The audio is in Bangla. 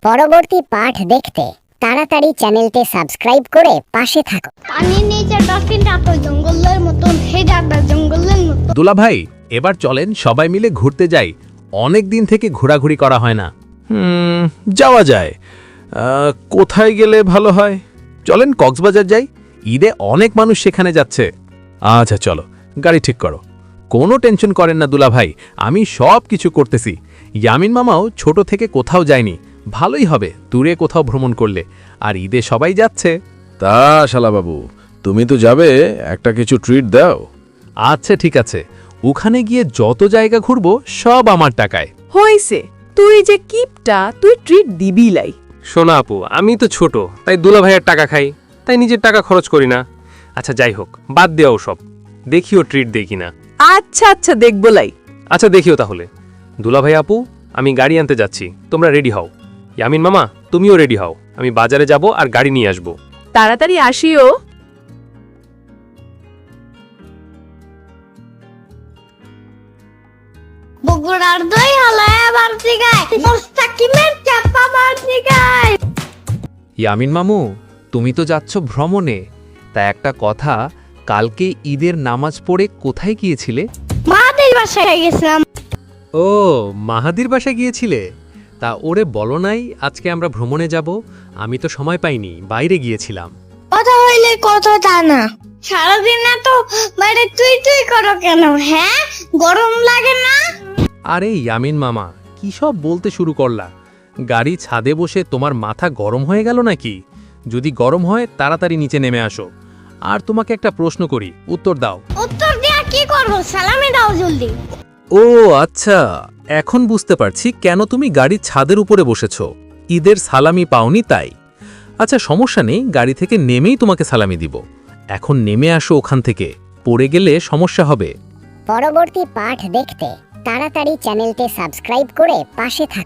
পরবর্তী পাঠ দেখতে তাড়াতাড়ি চ্যানেলটি সাবস্ক্রাইব করে পাশে থাকো। পানির নিচে ডলফিনটা তো জঙ্গলের মতন, হেডাটা জঙ্গলের মতন। দুলা ভাই, এবার চলেন সবাই মিলে ঘুরতে যাই। অনেক দিন থেকে ঘোরাঘুরি করা হয় না। যাওয়া যায়। কোথায় গেলে ভালো হয়? চলেন কক্সবাজার যাই। ঈদে অনেক মানুষ সেখানে যাচ্ছে। আচ্ছা চলো, গাড়ি ঠিক করো। কোনো টেনশন করেন না দুলা ভাই, আমি সব কিছু করতেছি। ইয়ামিন মামাও ছোট থেকে কোথাও যায়নি। ভালোই হবে দূরে কোথাও ভ্রমণ করলে। আর ঈদে সবাই যাচ্ছে। তা শালাবাবু, তুমি তো যাবে, একটা কিছু ট্রিট দাও। আচ্ছা ঠিক আছে, ওখানে গিয়ে যত জায়গা ঘুরবো সব আমার টাকায়। হইছে, তুই যে কিপটা, তুই ট্রিট দিবি লাই। শোনা আপু, আমি তো ছোট, তাই দুলা ভাইয়ের টাকা খাই, তাই নিজের টাকা খরচ করি না। আচ্ছা যাই হোক, বাদ দেওয়াও সব, দেখিও ট্রিট দেই কিনা। আচ্ছা আচ্ছা দেখবো লাই। আচ্ছা দেখিও তাহলে। দুলা ভাই আপু, আমি গাড়ি আনতে যাচ্ছি, তোমরা রেডি হও। ইয়ামিন মামা, তুমিও রেডি হও, আমি বাজারে যাব আর গাড়ি নিয়ে আসবো। তাড়াতাড়ি আসিও। বগুড়ার দই হালায় বাড়তি গায়, মোস্তাকিমের চাপা বাড়তি গায়। ইয়ামিন মামু, তুমি তো যাচ্ছ ভ্রমণে, তা একটা কথা, কালকে ঈদের নামাজ পড়ে কোথায় গিয়েছিলে? মাদের বাসায় গেছিলাম। ও, মাহাদির বাসায় গিয়েছিলে? তা ওরে বলো নাই আজকে আমরা ভ্রমণে যাব? আমি তো সময় পাইনি, বাইরে গিয়েছিলাম। কথা হইলে কথা তা না, সারাদিন এত বাইরে তুই তুই করো কেন? হ্যাঁ, গরম লাগে না? আরে ইয়ামিন মামা, কি সব বলতে শুরু করলা? গাড়ি ছাদে বসে তোমার মাথা গরম হয়ে গেল নাকি? যদি গরম হয় তাড়াতাড়ি নিচে নেমে আসো। আর তোমাকে একটা প্রশ্ন করি, উত্তর দাও। উত্তর দিয়া কি করবো? সালামি দাও জলদি। ও আচ্ছা, এখন বুঝতে পারছি কেন তুমি গাড়ির ছাদের উপরে বসেছ। ঈদের সালামি পাওনি তাই। আচ্ছা সমস্যা নেই, গাড়ি থেকে নেমেই তোমাকে সালামি দিব। এখন নেমে আসো ওখান থেকে, পড়ে গেলে সমস্যা হবে। পরবর্তী পাঠ দেখতে তাড়াতাড়ি চ্যানেলটি সাবস্ক্রাইব করে পাশে থাকো।